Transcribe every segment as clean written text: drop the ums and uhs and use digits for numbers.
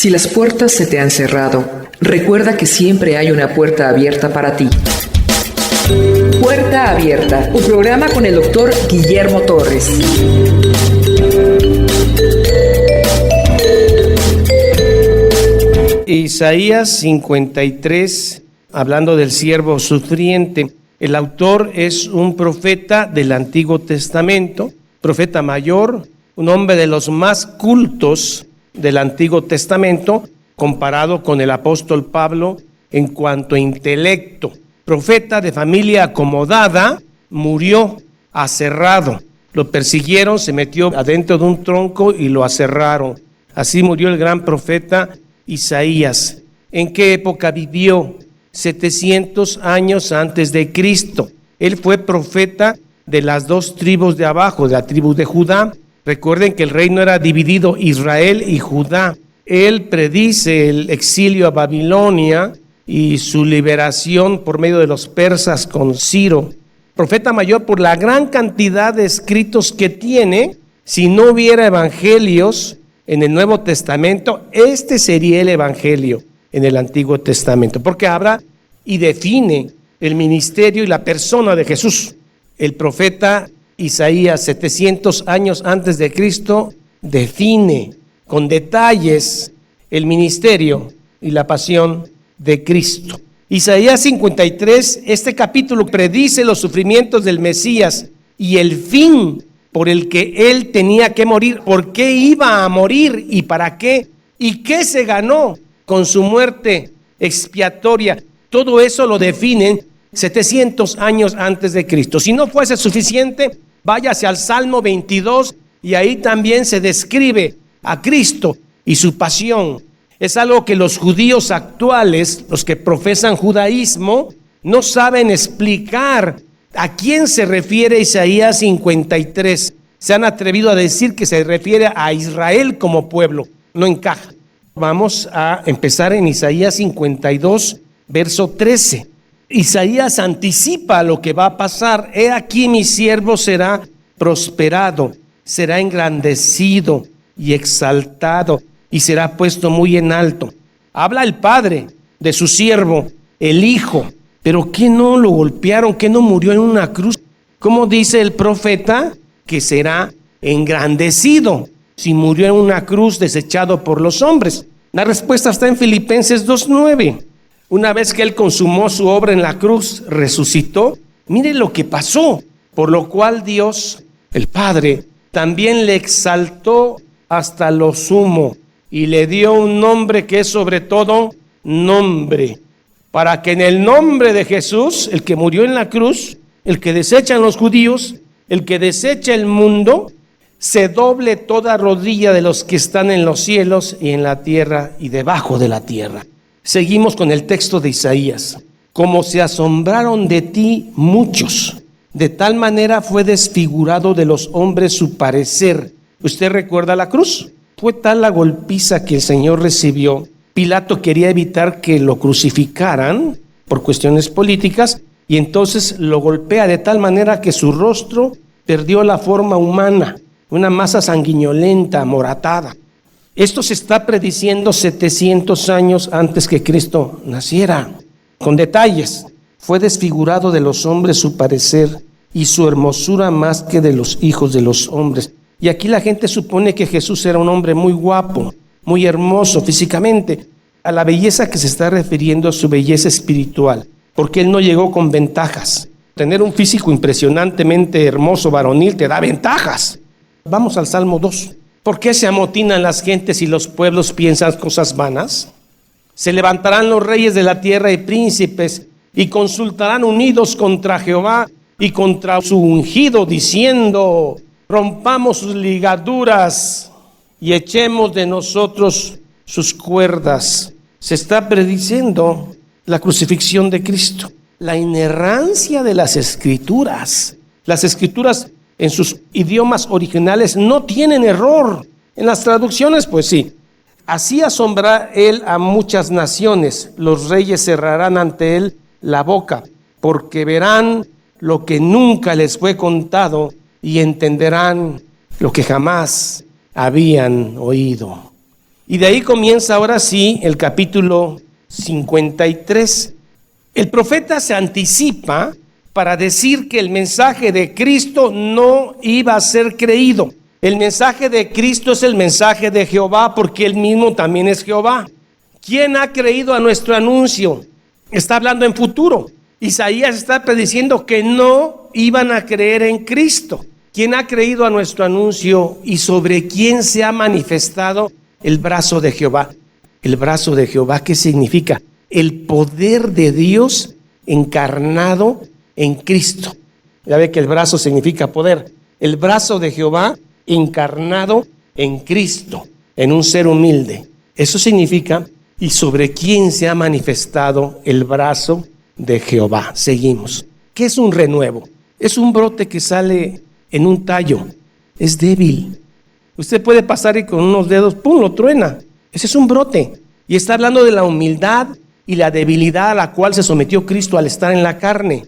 Si las puertas se te han cerrado, recuerda que siempre hay una puerta abierta para ti. Puerta Abierta, un programa con el doctor Guillermo Torres. Isaías 53, hablando del siervo sufriente. El autor es un profeta del Antiguo Testamento, profeta mayor, un hombre de los más cultos del Antiguo Testamento, comparado con el apóstol Pablo en cuanto a intelecto. Profeta de familia acomodada, murió aserrado. Lo persiguieron, se metió adentro de un tronco y lo aserraron. Así murió el gran profeta Isaías. ¿En qué época vivió? 700 años antes de Cristo. Él fue profeta de las dos tribus de abajo, de la tribu de Judá. Recuerden que el reino era dividido, Israel y Judá. Él predice el exilio a Babilonia y su liberación por medio de los persas con Ciro. Profeta mayor por la gran cantidad de escritos que tiene. Si no hubiera evangelios en el Nuevo Testamento, este sería el evangelio en el Antiguo Testamento, porque habla y define el ministerio y la persona de Jesús. El profeta Isaías, 700 años antes de Cristo, define con detalles el ministerio y la pasión de Cristo. Isaías 53, este capítulo predice los sufrimientos del Mesías y el fin por el que él tenía que morir. ¿Por qué iba a morir y para qué? ¿Y qué se ganó con su muerte expiatoria? Todo eso lo definen 700 años antes de Cristo. Si no fuese suficiente, váyase al Salmo 22 y ahí también se describe a Cristo y su pasión. Es algo que los judíos actuales, los que profesan judaísmo, no saben explicar a quién se refiere Isaías 53. Se han atrevido a decir que se refiere a Israel como pueblo. No encaja. Vamos a empezar en Isaías 52, verso 13. Isaías anticipa lo que va a pasar. He aquí mi siervo será prosperado, será engrandecido y exaltado y será puesto muy en alto. Habla el padre de su siervo, el hijo. Pero ¿qué no lo golpearon? ¿Qué no murió en una cruz? ¿Cómo dice el profeta? Que será engrandecido si murió en una cruz desechado por los hombres. La respuesta está en Filipenses 2:9. Una vez que él consumó su obra en la cruz, resucitó. Mire lo que pasó, por lo cual Dios, el Padre, también le exaltó hasta lo sumo y le dio un nombre que es sobre todo nombre, para que en el nombre de Jesús, el que murió en la cruz, el que desechan los judíos, el que desecha el mundo, se doble toda rodilla de los que están en los cielos y en la tierra y debajo de la tierra. Seguimos con el texto de Isaías. Como se asombraron de ti muchos, de tal manera fue desfigurado de los hombres su parecer. ¿Usted recuerda la cruz? Fue tal la golpiza que el Señor recibió. Pilato quería evitar que lo crucificaran por cuestiones políticas y entonces lo golpea de tal manera que su rostro perdió la forma humana, una masa sanguinolenta, moratada. Esto se está prediciendo 700 años antes que Cristo naciera. Con detalles, fue desfigurado de los hombres su parecer y su hermosura más que de los hijos de los hombres. Y aquí la gente supone que Jesús era un hombre muy guapo, muy hermoso físicamente. A la belleza que se está refiriendo a su belleza espiritual, porque él no llegó con ventajas. Tener un físico impresionantemente hermoso, varonil, te da ventajas. Vamos al Salmo 2. ¿Por qué se amotinan las gentes y los pueblos piensan cosas vanas? Se levantarán los reyes de la tierra y príncipes y consultarán unidos contra Jehová y contra su ungido, diciendo: rompamos sus ligaduras y echemos de nosotros sus cuerdas. Se está prediciendo la crucifixión de Cristo, la inerrancia de las Escrituras. Las Escrituras en sus idiomas originales no tienen error. En las traducciones, pues sí. Así asombrará él a muchas naciones. Los reyes cerrarán ante él la boca, porque verán lo que nunca les fue contado y entenderán lo que jamás habían oído. Y de ahí comienza ahora sí el capítulo 53. El profeta se anticipa para decir que el mensaje de Cristo no iba a ser creído. El mensaje de Cristo es el mensaje de Jehová, porque Él mismo también es Jehová. ¿Quién ha creído a nuestro anuncio? Está hablando en futuro. Isaías está prediciendo que no iban a creer en Cristo. ¿Quién ha creído a nuestro anuncio y sobre quién se ha manifestado el brazo de Jehová? El brazo de Jehová, ¿qué significa? El poder de Dios encarnado en Cristo. Ya ve que el brazo significa poder. El brazo de Jehová encarnado en Cristo, en un ser humilde. Eso significa, y sobre quién se ha manifestado el brazo de Jehová. Seguimos. ¿Qué es un renuevo? Es un brote que sale en un tallo. Es débil. Usted puede pasar y con unos dedos, ¡pum!, lo truena. Ese es un brote. Y está hablando de la humildad y la debilidad a la cual se sometió Cristo al estar en la carne.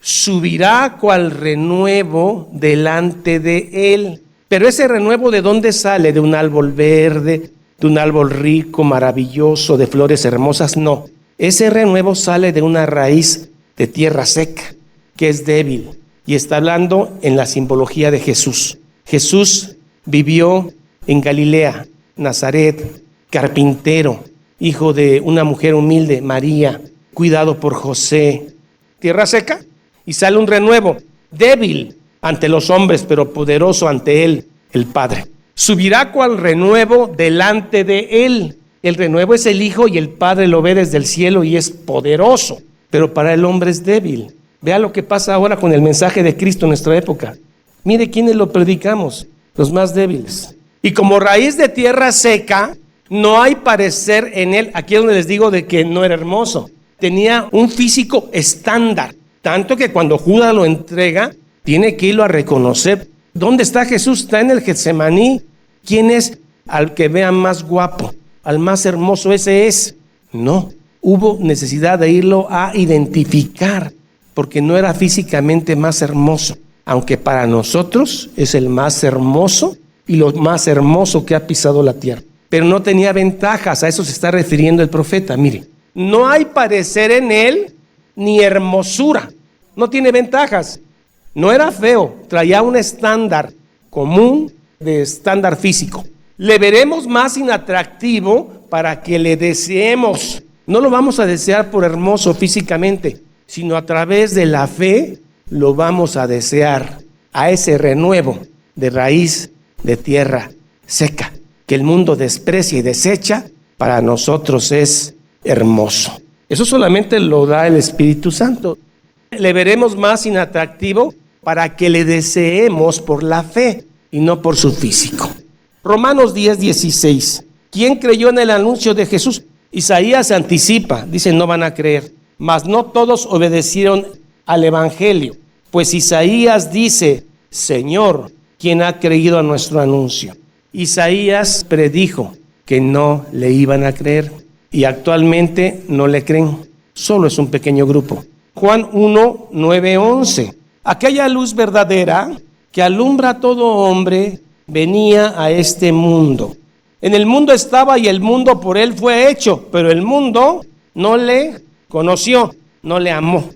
Subirá cual renuevo delante de Él. Pero ese renuevo, ¿de dónde sale? ¿De un árbol verde? ¿De un árbol rico, maravilloso, de flores hermosas? No. Ese renuevo sale de una raíz de tierra seca, que es débil. Y está hablando en la simbología de Jesús. Jesús vivió en Galilea, Nazaret, carpintero, hijo de una mujer humilde, María, cuidado por José. Tierra seca, y sale un renuevo, débil ante los hombres, pero poderoso ante Él, el Padre. Subirá cual renuevo delante de Él. El renuevo es el Hijo y el Padre lo ve desde el cielo y es poderoso, pero para el hombre es débil. Vea lo que pasa ahora con el mensaje de Cristo en nuestra época. Mire quiénes lo predicamos, los más débiles. Y como raíz de tierra seca, no hay parecer en él. Aquí es donde les digo de que no era hermoso. Tenía un físico estándar, tanto que cuando Judas lo entrega, tiene que irlo a reconocer. ¿Dónde está Jesús? Está en el Getsemaní. ¿Quién es? Al que vean más guapo, al más hermoso, ese es. No, hubo necesidad de irlo a identificar, porque no era físicamente más hermoso, aunque para nosotros es el más hermoso y lo más hermoso que ha pisado la tierra. Pero no tenía ventajas, a eso se está refiriendo el profeta. Mire, no hay parecer en él ni hermosura, no tiene ventajas. No era feo, traía un estándar común de estándar físico. Le veremos más inatractivo para que le deseemos. No lo vamos a desear por hermoso físicamente, sino a través de la fe lo vamos a desear, a ese renuevo de raíz de tierra seca, que el mundo desprecia y desecha, para nosotros es hermoso. Eso solamente lo da el Espíritu Santo. Le veremos más inatractivo para que le deseemos por la fe y no por su físico. Romanos 10:16. ¿Quién creyó en el anuncio de Jesús? Isaías se anticipa, dice no van a creer, mas no todos obedecieron al evangelio. Pues Isaías dice, Señor, ¿quién ha creído a nuestro anuncio? Isaías predijo que no le iban a creer y actualmente no le creen. Solo es un pequeño grupo. Juan 1:9-11. Aquella luz verdadera que alumbra a todo hombre venía a este mundo. En el mundo estaba y el mundo por él fue hecho, pero el mundo no le conoció, no le amó.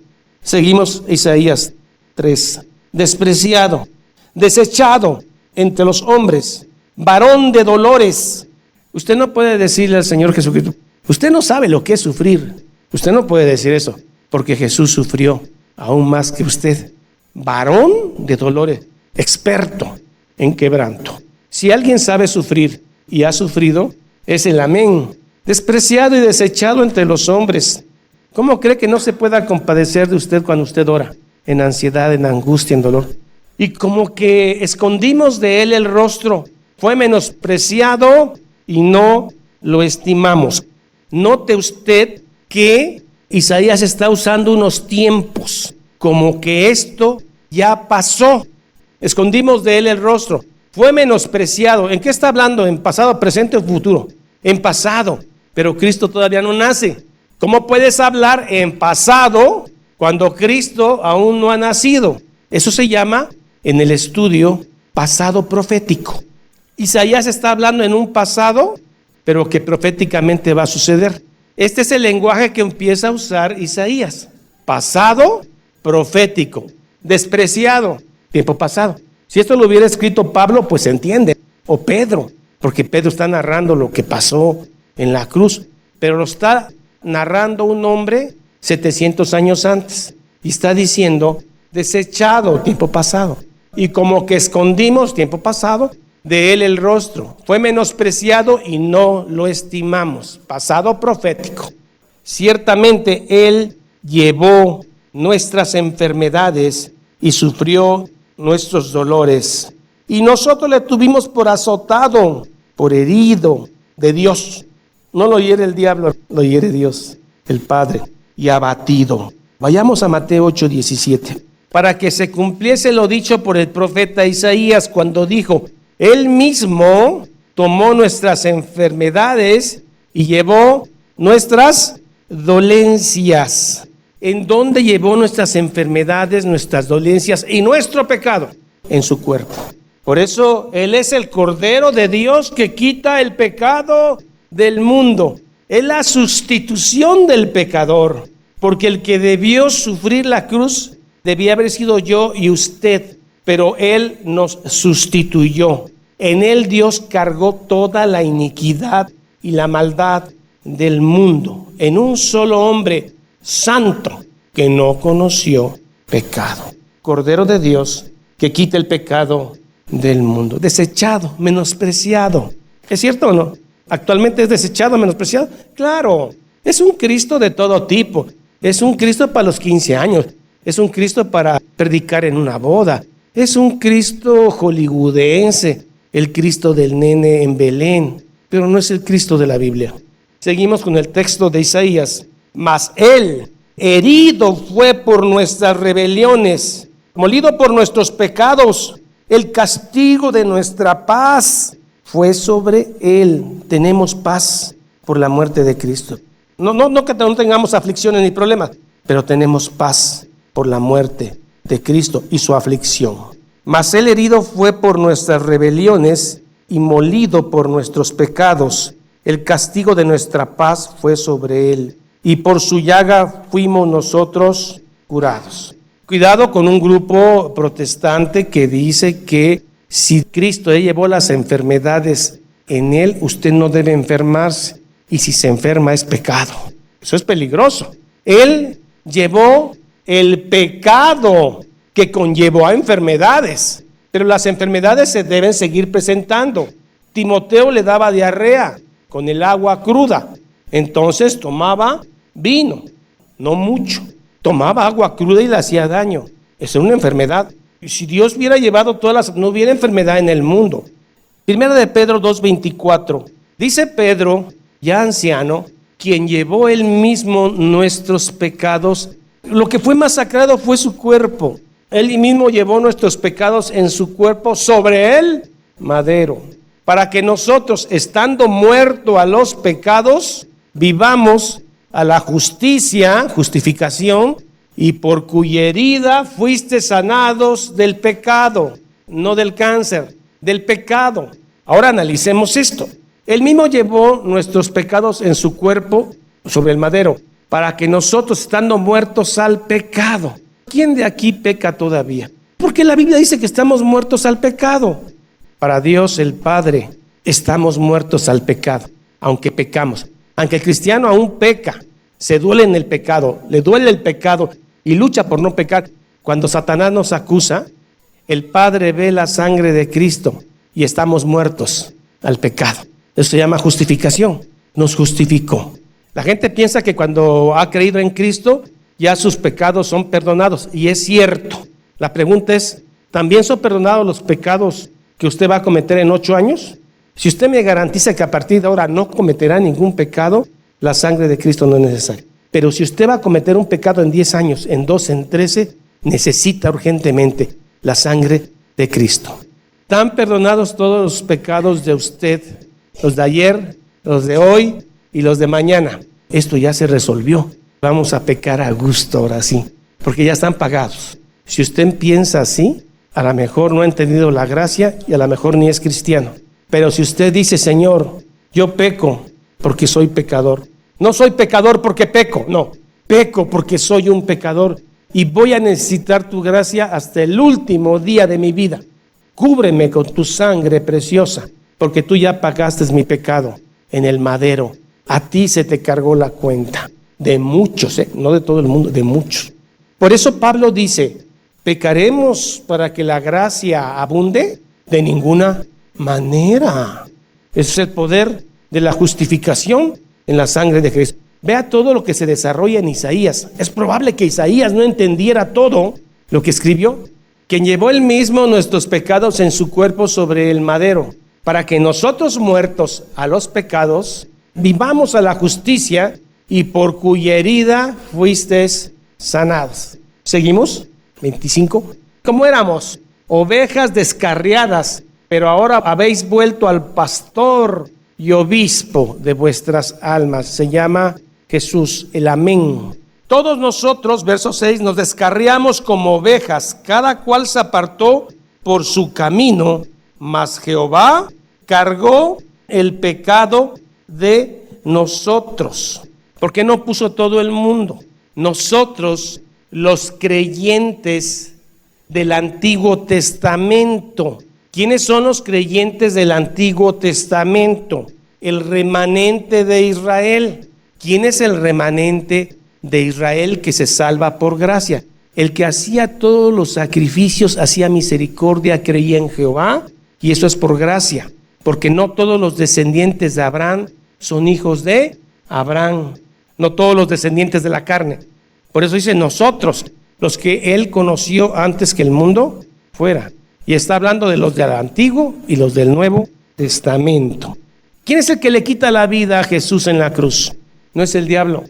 Seguimos Isaías 3. Despreciado, desechado entre los hombres, varón de dolores. Usted no puede decirle al Señor Jesucristo, usted no sabe lo que es sufrir. Usted no puede decir eso, porque Jesús sufrió aún más que usted. Varón de dolores, experto en quebranto. Si alguien sabe sufrir y ha sufrido, es el amén. Despreciado y desechado entre los hombres. ¿Cómo cree que no se pueda compadecer de usted cuando usted ora? En ansiedad, en angustia, en dolor. Y como que escondimos de él el rostro. Fue menospreciado y no lo estimamos. Note usted que Isaías está usando unos tiempos, como que esto ya pasó. Escondimos de él el rostro. Fue menospreciado. ¿En qué está hablando? ¿En pasado, presente o futuro? En pasado. Pero Cristo todavía no nace. ¿Cómo puedes hablar en pasado cuando Cristo aún no ha nacido? Eso se llama, en el estudio, pasado profético. Isaías está hablando en un pasado pero que proféticamente va a suceder. Este es el lenguaje que empieza a usar Isaías. Pasado, profético. Despreciado, tiempo pasado. Si esto lo hubiera escrito Pablo, pues se entiende. O Pedro, porque Pedro está narrando lo que pasó en la cruz. Pero lo está narrando un hombre 700 años antes. Y está diciendo, desechado, tiempo pasado. Y como que escondimos, tiempo pasado, de él el rostro. Fue menospreciado y no lo estimamos. Pasado profético. Ciertamente él llevó nuestras enfermedades y sufrió nuestros dolores. Y nosotros le tuvimos por azotado, por herido de Dios. No lo hiere el diablo, lo hiere Dios, el Padre, y abatido. Vayamos a Mateo 8:17. Para que se cumpliese lo dicho por el profeta Isaías cuando dijo, Él mismo tomó nuestras enfermedades y llevó nuestras dolencias. ¿En dónde llevó nuestras enfermedades, nuestras dolencias y nuestro pecado? En su cuerpo. Por eso Él es el Cordero de Dios que quita el pecado del mundo. Es la sustitución del pecador, porque el que debió sufrir la cruz debía haber sido yo y usted, pero Él nos sustituyó. En Él Dios cargó toda la iniquidad y la maldad del mundo, en un solo hombre santo que no conoció pecado. Cordero de Dios que quita el pecado del mundo. Desechado, menospreciado. ¿Es cierto o no? ¿Actualmente es desechado, menospreciado? Claro, es un Cristo de todo tipo. Es un Cristo para los 15 años. Es un Cristo para predicar en una boda. Es un Cristo hollywoodense, el Cristo del nene en Belén. Pero no es el Cristo de la Biblia. Seguimos con el texto de Isaías. Mas Él, herido fue por nuestras rebeliones, molido por nuestros pecados. El castigo de nuestra paz fue sobre Él. Tenemos paz por la muerte de Cristo. No que no tengamos aflicciones ni problemas, pero tenemos paz por la muerte de Cristo y su aflicción. Mas Él herido fue por nuestras rebeliones y molido por nuestros pecados. El castigo de nuestra paz fue sobre Él, y por su llaga fuimos nosotros curados. Cuidado con un grupo protestante que dice que si Cristo llevó las enfermedades en Él, usted no debe enfermarse. Y si se enferma es pecado. Eso es peligroso. Él llevó el pecado que conllevó a enfermedades. Pero las enfermedades se deben seguir presentando. Timoteo le daba diarrea con el agua cruda. Entonces tomaba vino, no mucho. Tomaba agua cruda y le hacía daño. Esa es una enfermedad. Y si Dios hubiera llevado no hubiera enfermedad en el mundo. Primera de Pedro 2:24. Dice Pedro, ya anciano, quien llevó él mismo nuestros pecados. Lo que fue masacrado fue su cuerpo. Él mismo llevó nuestros pecados en su cuerpo sobre el madero, para que nosotros, estando muertos a los pecados, vivamos a la justificación, y por cuya herida fuiste sanados del pecado, no del cáncer, del pecado. Ahora analicemos esto. Él mismo llevó nuestros pecados en su cuerpo sobre el madero, para que nosotros, estando muertos al pecado. ¿Quién de aquí peca todavía? Porque la Biblia dice que estamos muertos al pecado. Para Dios el Padre, estamos muertos al pecado, aunque pecamos. Aunque el cristiano aún peca, se duele en el pecado, le duele el pecado y lucha por no pecar. Cuando Satanás nos acusa, el Padre ve la sangre de Cristo y estamos muertos al pecado. Eso se llama justificación. Nos justificó. La gente piensa que cuando ha creído en Cristo, ya sus pecados son perdonados. Y es cierto. La pregunta es, ¿también son perdonados los pecados que usted va a cometer en 8 años? Si usted me garantiza que a partir de ahora no cometerá ningún pecado, la sangre de Cristo no es necesaria. Pero si usted va a cometer un pecado en 10 años, en 12, en 13, necesita urgentemente la sangre de Cristo. ¿Están perdonados todos los pecados de usted? Los de ayer, los de hoy y los de mañana. Esto ya se resolvió. Vamos a pecar a gusto ahora sí, porque ya están pagados. Si usted piensa así, a lo mejor no ha entendido la gracia y a lo mejor ni es cristiano. Pero si usted dice, Señor, Yo peco porque soy pecador. No soy pecador porque peco, no. Peco porque soy un pecador y voy a necesitar tu gracia hasta el último día de mi vida. Cúbreme con tu sangre preciosa, porque tú ya pagaste mi pecado en el madero. A ti se te cargó la cuenta. De muchos, no de todo el mundo, de muchos. Por eso Pablo dice, ¿pecaremos para que la gracia abunde? De ninguna manera. Ese es el poder de la justificación en la sangre de Cristo. Vea todo lo que se desarrolla en Isaías. Es probable que Isaías no entendiera todo lo que escribió. Quien llevó él mismo nuestros pecados en su cuerpo sobre el madero, para que nosotros muertos a los pecados, vivamos a la justicia, y por cuya herida fuisteis sanados. ¿Seguimos? 25. ¿Cómo éramos? Ovejas descarriadas, pero ahora habéis vuelto al pastor y obispo de vuestras almas. Se llama Jesús, el amén. Todos nosotros, verso 6, nos descarriamos como ovejas, cada cual se apartó por su camino, mas Jehová cargó el pecado de nosotros. ¿Por qué no puso todo el mundo? Nosotros, los creyentes del Antiguo Testamento. ¿Quiénes son los creyentes del Antiguo Testamento? El remanente de Israel. ¿Quién es el remanente de Israel que se salva por gracia? El que hacía todos los sacrificios, hacía misericordia, creía en Jehová, y eso es por gracia, porque no todos los descendientes de Abraham son hijos de Abraham, no todos los descendientes de la carne. Por eso dice nosotros, los que él conoció antes que el mundo fuera. Y está hablando de los del Antiguo y los del Nuevo Testamento. ¿Quién es el que le quita la vida a Jesús en la cruz? No es el diablo,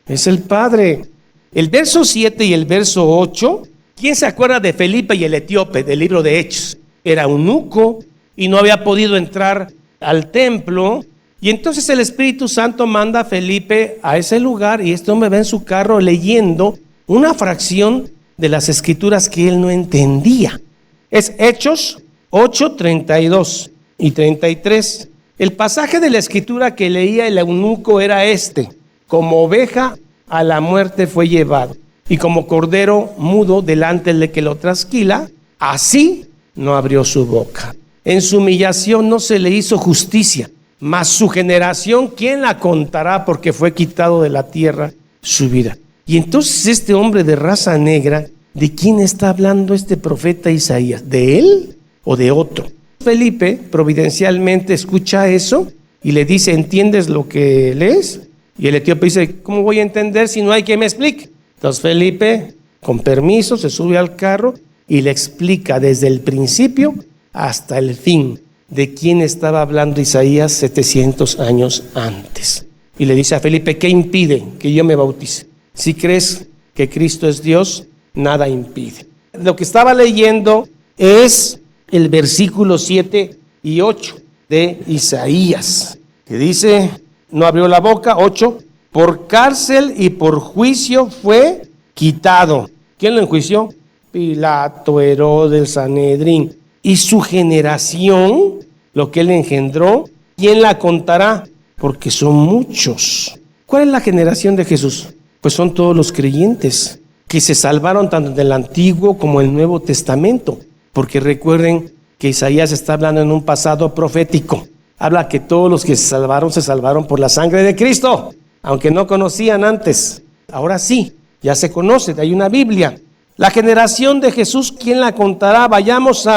es el Padre. El verso 7 y el verso 8, ¿quién se acuerda de Felipe y el etíope del libro de Hechos? Era eunuco y no había podido entrar al templo. Y entonces el Espíritu Santo manda a Felipe a ese lugar y este hombre va en su carro leyendo una fracción de las escrituras que él no entendía. Es Hechos 8, 32 y 33. El pasaje de la escritura que leía el eunuco era este: como oveja a la muerte fue llevado, y como cordero mudo delante del que lo trasquila, así no abrió su boca. En su humillación no se le hizo justicia, mas su generación, ¿quién la contará? Porque fue quitado de la tierra su vida. Y entonces este hombre de raza negra, ¿de quién está hablando este profeta Isaías? ¿De él o de otro? Felipe providencialmente escucha eso y le dice, ¿entiendes lo que lees? Y el etíope dice, ¿cómo voy a entender si no hay quien me explique? Entonces Felipe, con permiso, se sube al carro y le explica desde el principio hasta el fin de quién estaba hablando Isaías 700 años antes. Y le dice a Felipe, ¿qué impide que yo me bautice? Si crees que Cristo es Dios, nada impide. Lo que estaba leyendo es el versículo 7 y 8 de Isaías, que dice, no abrió la boca, 8, por cárcel y por juicio fue quitado. ¿Quién lo enjuició? Pilato, Herodes, Sanedrín. Y su generación, lo que él engendró, ¿quién la contará? Porque son muchos. ¿Cuál es la generación de Jesús? Pues son todos los creyentes que se salvaron tanto del Antiguo como el Nuevo Testamento. Porque recuerden que Isaías está hablando en un pasado profético. Habla que todos los que se salvaron por la sangre de Cristo, aunque no conocían antes. Ahora sí, ya se conoce, hay una Biblia. La generación de Jesús, ¿quién la contará?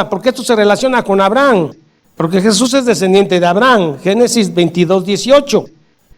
Porque esto se relaciona con Abraham. Porque Jesús es descendiente de Abraham. Génesis 22, 18.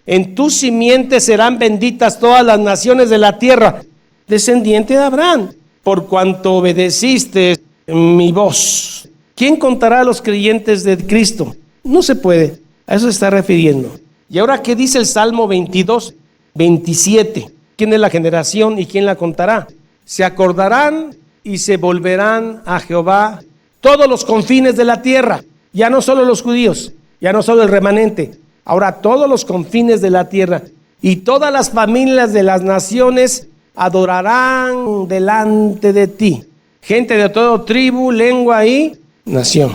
En tu simiente serán benditas todas las naciones de la tierra. Descendiente de Abraham. Por cuanto obedeciste mi voz. ¿Quién contará a los creyentes de Cristo? No se puede. A eso se está refiriendo. Y ahora, ¿qué dice el Salmo 22, 27? ¿Quién es la generación y quién la contará? Se acordarán y se volverán a Jehová todos los confines de la tierra. Ya no solo los judíos, ya no solo el remanente. Ahora todos los confines de la tierra. Y todas las familias de las naciones adorarán delante de ti. Gente de todo tribu, lengua y nación.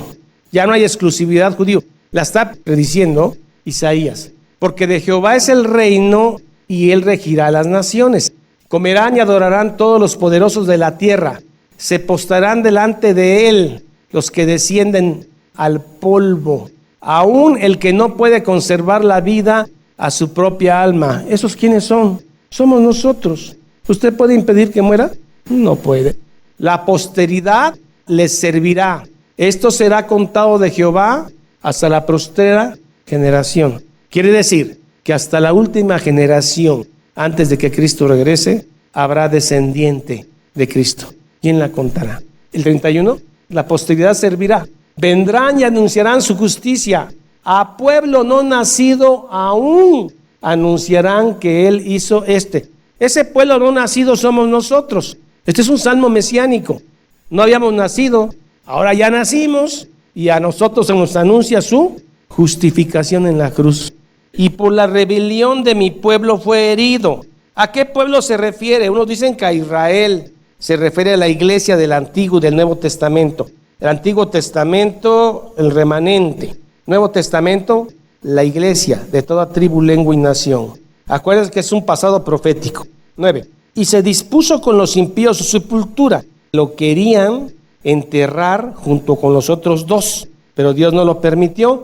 Ya no hay exclusividad judío. La está prediciendo Isaías. Porque de Jehová es el reino y él regirá las naciones. Comerán y adorarán todos los poderosos de la tierra. Se postrarán delante de él los que descienden al polvo. Aún el que no puede conservar la vida a su propia alma. ¿Esos quiénes son? Somos nosotros. ¿Usted puede impedir que muera? No puede. La posteridad les servirá. Esto será contado de Jehová hasta la postrera generación. Quiere decir que hasta la última generación, antes de que Cristo regrese, habrá descendiente de Cristo. ¿Quién la contará? El 31, la posteridad servirá. Vendrán y anunciarán su justicia. A pueblo no nacido aún anunciarán que él hizo Ese pueblo no nacido somos nosotros. Este es un salmo mesiánico. No habíamos nacido, ahora ya nacimos y a nosotros se nos anuncia su justificación en la cruz. Y por la rebelión de mi pueblo fue herido. ¿A qué pueblo se refiere? Unos dicen que a Israel. Se refiere a la iglesia del Antiguo y del Nuevo Testamento. El Antiguo Testamento, el remanente. Nuevo Testamento, la iglesia de toda tribu, lengua y nación. Acuérdense que es un pasado profético. 9. Y se dispuso con los impíos su sepultura. Lo querían enterrar junto con los otros dos, pero Dios no lo permitió.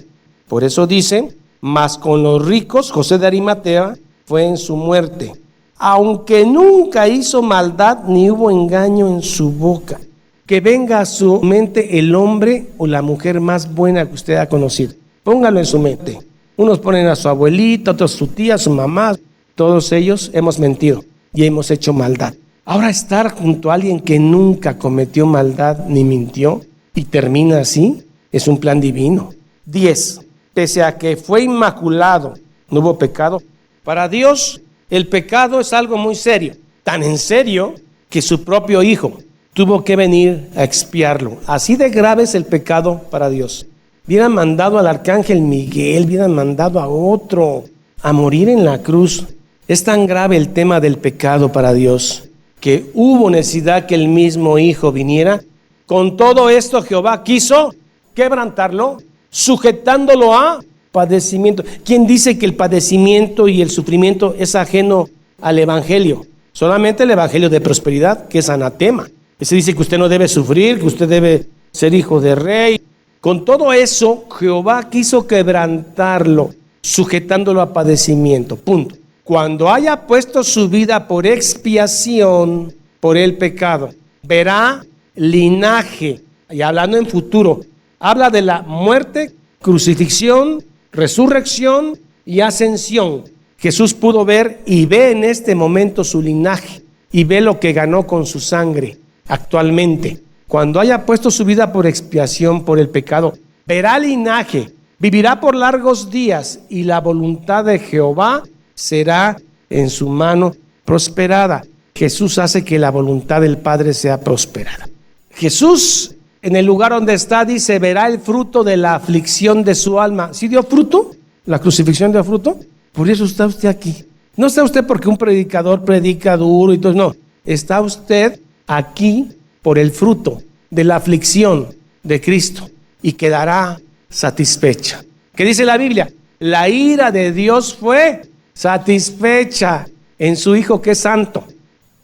Por eso dice, mas con los ricos, José de Arimatea fue en su muerte, aunque nunca hizo maldad ni hubo engaño en su boca. Que venga a su mente el hombre o la mujer más buena que usted ha conocido. Póngalo en su mente. Unos ponen a su abuelita, otros su tía, su mamá. Todos ellos hemos mentido y hemos hecho maldad. Ahora estar junto a alguien que nunca cometió maldad ni mintió y termina así, es un plan divino. 10. Pese a que fue inmaculado, no hubo pecado. Para Dios, el pecado es algo muy serio. Tan en serio que su propio Hijo tuvo que venir a expiarlo. Así de grave es el pecado para Dios. Hubieran mandado al arcángel Miguel, hubieran mandado a otro a morir en la cruz. Es tan grave el tema del pecado para Dios que hubo necesidad que el mismo Hijo viniera. Con todo esto Jehová quiso quebrantarlo, sujetándolo a padecimiento. ¿Quién dice que el padecimiento y el sufrimiento es ajeno al evangelio? Solamente el evangelio de prosperidad, que es anatema. Ese dice que usted no debe sufrir, que usted debe ser hijo de rey. Con todo eso, Jehová quiso quebrantarlo, sujetándolo a padecimiento. Punto. Cuando haya puesto su vida por expiación por el pecado, verá linaje, y hablando en futuro, habla de la muerte, crucifixión, resurrección y ascensión. Jesús pudo ver y ve en este momento su linaje y ve lo que ganó con su sangre actualmente. Cuando haya puesto su vida por expiación por el pecado, verá linaje, vivirá por largos días y la voluntad de Jehová será en su mano prosperada. Jesús hace que la voluntad del Padre sea prosperada. Jesús, en el lugar donde está, dice, verá el fruto de la aflicción de su alma. ¿Sí dio fruto? ¿La crucifixión dio fruto? Por eso está usted aquí. No está usted porque un predicador predica duro y todo, no. Está usted aquí por el fruto de la aflicción de Cristo y quedará satisfecha. ¿Qué dice la Biblia? La ira de Dios fue satisfecha en su Hijo que es santo.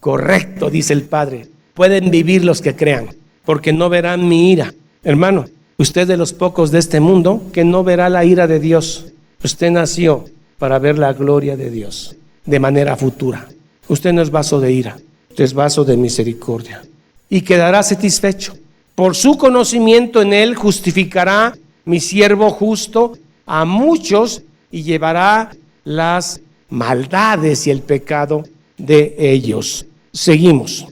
Correcto, dice el Padre. Pueden vivir los que crean, porque no verán mi ira. Hermano, usted de los pocos de este mundo que no verá la ira de Dios. Usted nació para ver la gloria de Dios de manera futura. Usted no es vaso de ira, usted es vaso de misericordia. Y quedará satisfecho. Por su conocimiento en él justificará mi siervo justo a muchos y llevará las maldades y el pecado de ellos. Seguimos.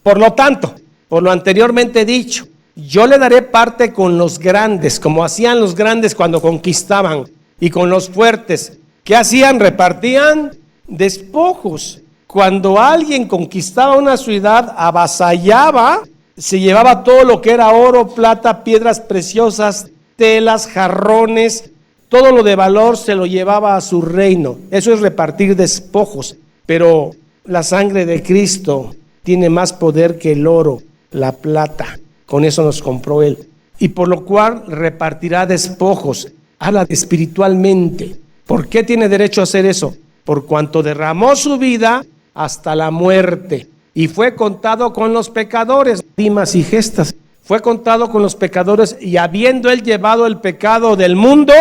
Por lo tanto, por lo anteriormente dicho, yo le daré parte con los grandes, como hacían los grandes cuando conquistaban, y con los fuertes. ¿Qué hacían? Repartían despojos. Cuando alguien conquistaba una ciudad, avasallaba, se llevaba todo lo que era oro, plata, piedras preciosas, telas, jarrones, todo lo de valor se lo llevaba a su reino. Eso es repartir despojos. Pero la sangre de Cristo tiene más poder que el oro, la plata. Con eso nos compró Él. Y por lo cual repartirá despojos. Habla espiritualmente. ¿Por qué tiene derecho a hacer eso? Por cuanto derramó su vida hasta la muerte y fue contado con los pecadores, rimas y gestas. Fue contado con los pecadores y habiendo él llevado el pecado del mundo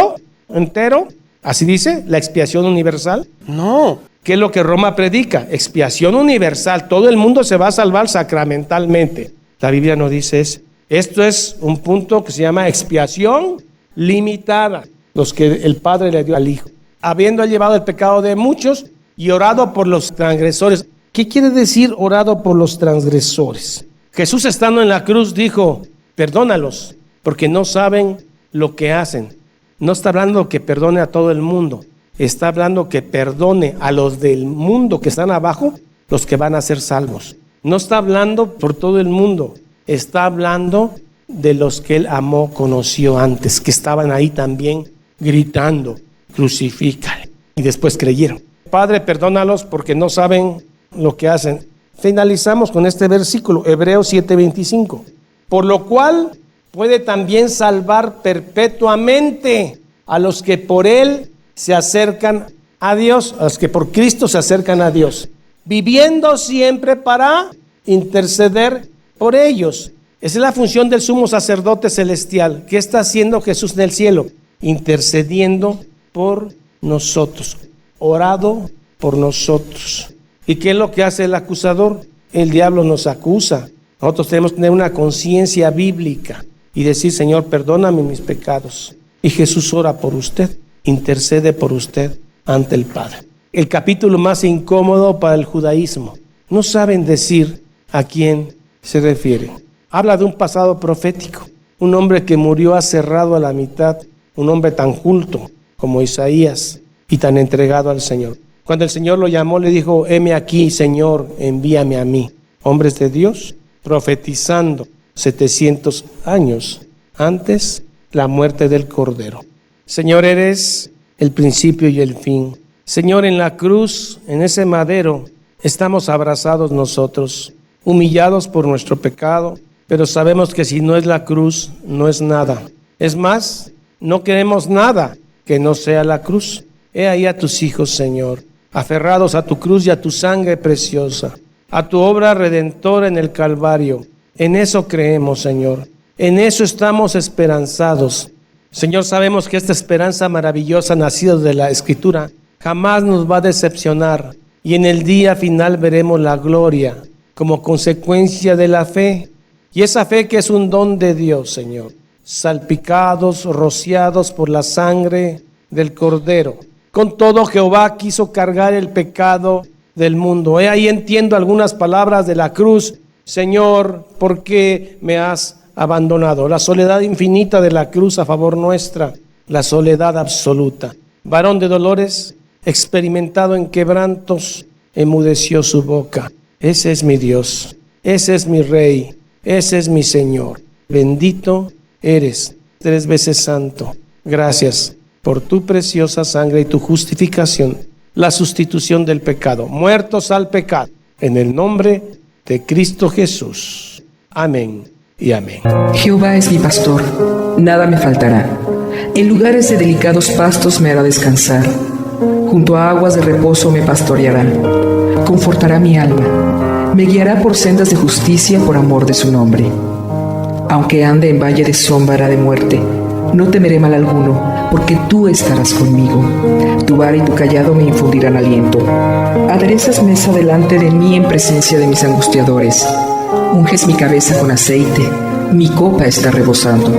entero, así dice, la expiación universal. No, ¿qué es lo que Roma predica? Expiación universal, todo el mundo se va a salvar sacramentalmente. La Biblia no dice eso. Esto es un punto que se llama expiación limitada, los que el Padre le dio al Hijo. Habiendo llevado el pecado de muchos y orado por los transgresores. ¿Qué quiere decir orado por los transgresores? Jesús estando en la cruz dijo, perdónalos, porque no saben lo que hacen. No está hablando que perdone a todo el mundo, está hablando que perdone a los del mundo que están abajo, los que van a ser salvos. No está hablando por todo el mundo, está hablando de los que él amó, conoció antes, que estaban ahí también gritando, crucifícale, y después creyeron. Padre, perdónalos porque no saben lo que hacen. Finalizamos con este versículo, Hebreos 7:25. Por lo cual puede también salvar perpetuamente a los que por él se acercan a Dios, a los que por Cristo se acercan a Dios, viviendo siempre para interceder por ellos. Esa es la función del sumo sacerdote celestial. ¿Qué está haciendo Jesús en el cielo? Intercediendo por nosotros, orado por nosotros. ¿Y qué es lo que hace el acusador? El diablo nos acusa. Nosotros tenemos que tener una conciencia bíblica y decir, Señor, perdóname mis pecados. Y Jesús ora por usted, intercede por usted ante el Padre. El capítulo más incómodo para el judaísmo. No saben decir a quién se refiere. Habla de un pasado profético. Un hombre que murió aserrado a la mitad. Un hombre tan culto como Isaías y tan entregado al Señor. Cuando el Señor lo llamó, le dijo, heme aquí, Señor, envíame a mí. Hombres de Dios, profetizando 700 años antes la muerte del Cordero. Señor, eres el principio y el fin. Señor, en la cruz, en ese madero, estamos abrazados nosotros, humillados por nuestro pecado, pero sabemos que si no es la cruz, no es nada. Es más, no queremos nada que no sea la cruz. He ahí a tus hijos, Señor, aferrados a tu cruz y a tu sangre preciosa, a tu obra redentora en el Calvario. En eso creemos, Señor. En eso estamos esperanzados. Señor, sabemos que esta esperanza maravillosa nacida de la Escritura jamás nos va a decepcionar. Y en el día final veremos la gloria como consecuencia de la fe. Y esa fe que es un don de Dios, Señor. Salpicados, rociados por la sangre del Cordero. Con todo, Jehová quiso cargar el pecado del mundo. Ahí entiendo algunas palabras de la cruz. Señor, ¿por qué me has abandonado? La soledad infinita de la cruz a favor nuestra, la soledad absoluta. Varón de dolores, experimentado en quebrantos, enmudeció su boca. Ese es mi Dios, ese es mi Rey, ese es mi Señor. Bendito eres, 3 veces santo. Gracias por tu preciosa sangre y tu justificación, la sustitución del pecado, muertos al pecado, en el nombre de Cristo Jesús. Amén y amén. Jehová es mi pastor, nada me faltará. En lugares de delicados pastos me hará descansar. Junto a aguas de reposo me pastoreará. Confortará mi alma. Me guiará por sendas de justicia por amor de su nombre. Aunque ande en valle de sombra de muerte, no temeré mal alguno, porque tú estarás conmigo. Tu vara y tu cayado me infundirán aliento. Aderezas mesa delante de mí en presencia de mis angustiadores. Unges mi cabeza con aceite, mi copa está rebosando.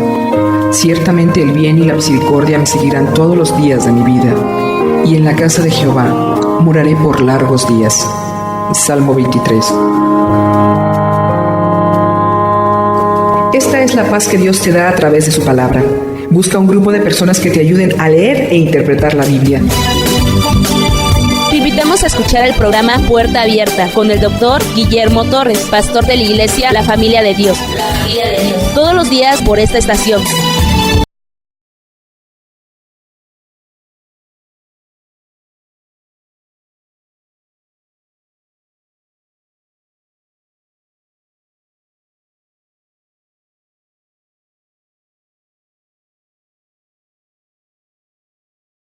Ciertamente el bien y la misericordia me seguirán todos los días de mi vida, y en la casa de Jehová moraré por largos días. Salmo 23. Esta es la paz que Dios te da a través de su palabra. Busca un grupo de personas que te ayuden a leer e interpretar la Biblia. Te invitamos a escuchar el programa Puerta Abierta con el Dr. Guillermo Torres, pastor de la iglesia La Familia de Dios. Todos los días por esta estación.